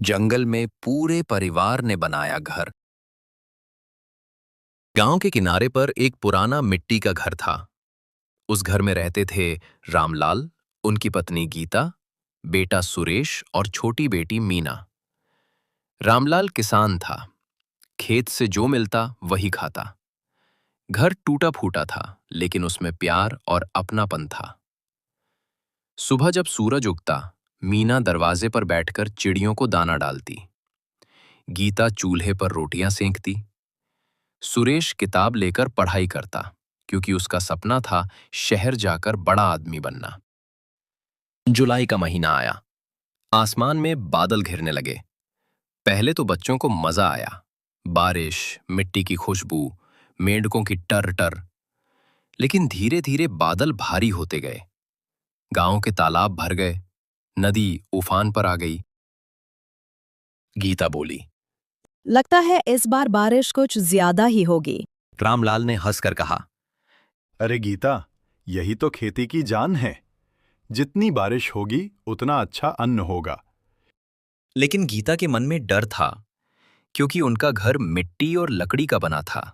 जंगल में पूरे परिवार ने बनाया घर। गांव के किनारे पर एक पुराना मिट्टी का घर था। उस घर में रहते थे रामलाल, उनकी पत्नी गीता, बेटा सुरेश और छोटी बेटी मीना। रामलाल किसान था, खेत से जो मिलता वही खाता। घर टूटा फूटा था, लेकिन उसमें प्यार और अपनापन था। सुबह जब सूरज उगता, मीना दरवाजे पर बैठकर चिड़ियों को दाना डालती। गीता चूल्हे पर रोटियां सेंकती। सुरेश किताब लेकर पढ़ाई करता, क्योंकि उसका सपना था शहर जाकर बड़ा आदमी बनना। जुलाई का महीना आया। आसमान में बादल घिरने लगे। पहले तो बच्चों को मजा आया। बारिश, मिट्टी की खुशबू, मेंढकों की टर टर। लेकिन धीरे धीरे बादल भारी होते गए। गांव के तालाब भर गए। नदी उफान पर आ गई। गीता बोली। लगता है इस बार बारिश कुछ ज्यादा ही होगी। रामलाल ने हंसकर कहा। अरे गीता, यही तो खेती की जान है। जितनी बारिश होगी उतना अच्छा अन्न होगा। लेकिन गीता के मन में डर था, क्योंकि उनका घर मिट्टी और लकड़ी का बना था।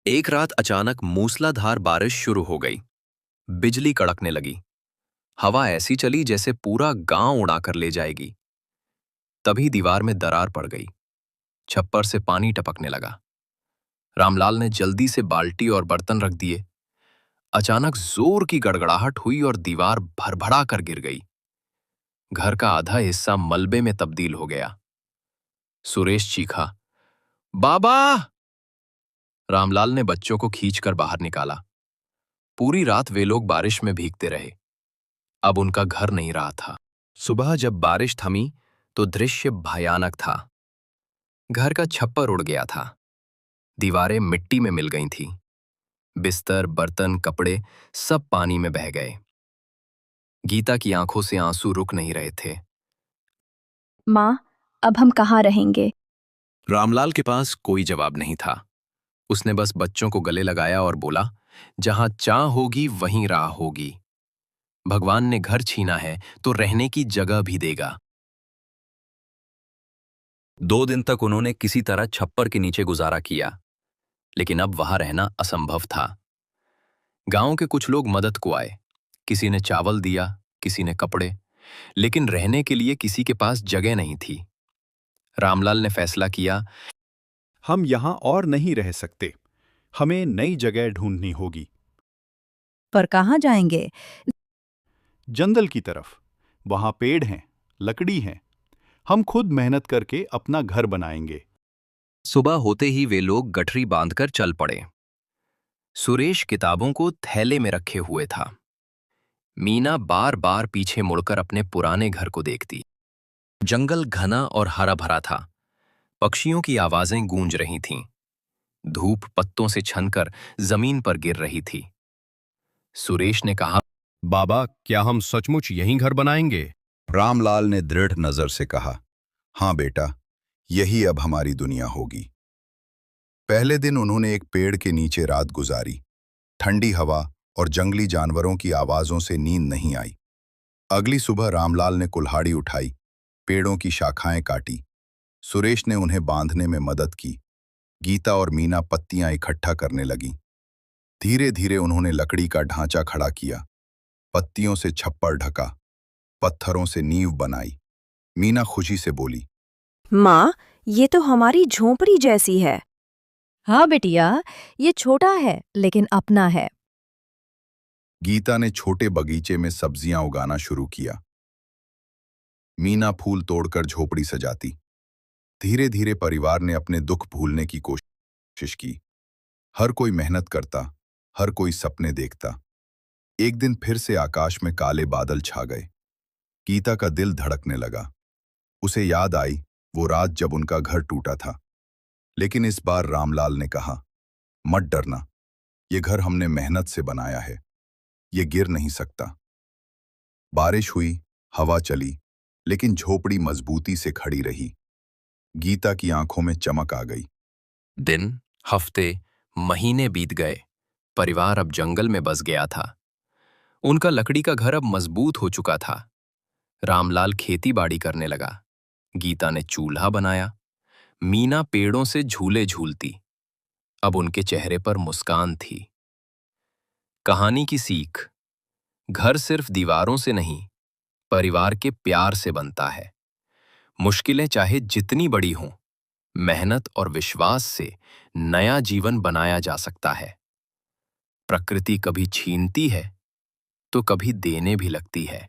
एक रात अचानक मूसलाधार बारिश शुरू हो गई। बिजली कड़कने लगी। हवा ऐसी चली जैसे पूरा गांव उड़ाकर ले जाएगी। तभी दीवार में दरार पड़ गई। छप्पर से पानी टपकने लगा। रामलाल ने जल्दी से बाल्टी और बर्तन रख दिए। अचानक जोर की गड़गड़ाहट हुई और दीवार भरभरा कर गिर गई। घर का आधा हिस्सा मलबे में तब्दील हो गया। सुरेश चीखा, बाबा! रामलाल ने बच्चों को खींचकर बाहर निकाला। पूरी रात वे लोग बारिश में भीगते रहे। अब उनका घर नहीं रहा था। सुबह जब बारिश थमी तो दृश्य भयानक था। घर का छप्पर उड़ गया था। दीवारें मिट्टी में मिल गई थीं। बिस्तर, बर्तन, कपड़े सब पानी में बह गए। गीता की आंखों से आंसू रुक नहीं रहे थे। माँ, अब हम कहाँ रहेंगे? रामलाल के पास कोई जवाब नहीं था। उसने बस बच्चों को गले लगाया और बोला, जहां चाह होगी वहीं राह होगी। भगवान ने घर छीना है तो रहने की जगह भी देगा। 2 दिन तक उन्होंने किसी तरह छप्पर के नीचे गुजारा किया, लेकिन अब वहां रहना असंभव था। गांव के कुछ लोग मदद को आए। किसी ने चावल दिया, किसी ने कपड़े, लेकिन रहने के लिए किसी के पास जगह नहीं थी। रामलाल ने फैसला किया, हम यहाँ और नहीं रह सकते। हमें नई जगह ढूंढनी होगी। पर कहाँ जाएंगे? जंगल की तरफ। वहाँ पेड़ हैं, लकड़ी है। हम खुद मेहनत करके अपना घर बनाएंगे। सुबह होते ही वे लोग गठरी बांधकर चल पड़े। सुरेश किताबों को थैले में रखे हुए था। मीना बार बार पीछे मुड़कर अपने पुराने घर को देखती। जंगल घना और हरा भरा था। पक्षियों की आवाजें गूंज रही थीं। धूप पत्तों से छनकर जमीन पर गिर रही थी। सुरेश ने कहा, बाबा, क्या हम सचमुच यहीं घर बनाएंगे? रामलाल ने दृढ़ नजर से कहा, हाँ बेटा, यही अब हमारी दुनिया होगी। पहले दिन उन्होंने एक पेड़ के नीचे रात गुजारी। ठंडी हवा और जंगली जानवरों की आवाजों से नींद नहीं आई। अगली सुबह रामलाल ने कुल्हाड़ी उठाई, पेड़ों की शाखाएं काटी। सुरेश ने उन्हें बांधने में मदद की। गीता और मीना पत्तियां इकट्ठा करने लगी। धीरे धीरे उन्होंने लकड़ी का ढांचा खड़ा किया, पत्तियों से छप्पर ढका, पत्थरों से नींव बनाई। मीना खुशी से बोली, माँ, ये तो हमारी झोंपड़ी जैसी है। हाँ बेटिया, ये छोटा है लेकिन अपना है। गीता ने छोटे बगीचे में सब्जियां उगाना शुरू किया। मीना फूल तोड़कर झोपड़ी सजाती। धीरे धीरे परिवार ने अपने दुख भूलने की कोशिश की। हर कोई मेहनत करता, हर कोई सपने देखता। एक दिन फिर से आकाश में काले बादल छा गए। गीता का दिल धड़कने लगा। उसे याद आई वो रात जब उनका घर टूटा था। लेकिन इस बार रामलाल ने कहा, मत डरना, ये घर हमने मेहनत से बनाया है, ये गिर नहीं सकता। बारिश हुई, हवा चली, लेकिन झोपड़ी मजबूती से खड़ी रही। गीता की आंखों में चमक आ गई। दिन, हफ्ते, महीने बीत गए। परिवार अब जंगल में बस गया था। उनका लकड़ी का घर अब मजबूत हो चुका था। रामलाल खेती बाड़ी करने लगा। गीता ने चूल्हा बनाया, मीना पेड़ों से झूले झूलती। अब उनके चेहरे पर मुस्कान थी। कहानी की सीख: घर सिर्फ दीवारों से नहीं, परिवार के प्यार से बनता है। मुश्किलें चाहे जितनी बड़ी हों, मेहनत और विश्वास से नया जीवन बनाया जा सकता है। प्रकृति कभी छीनती है तो कभी देने भी लगती है।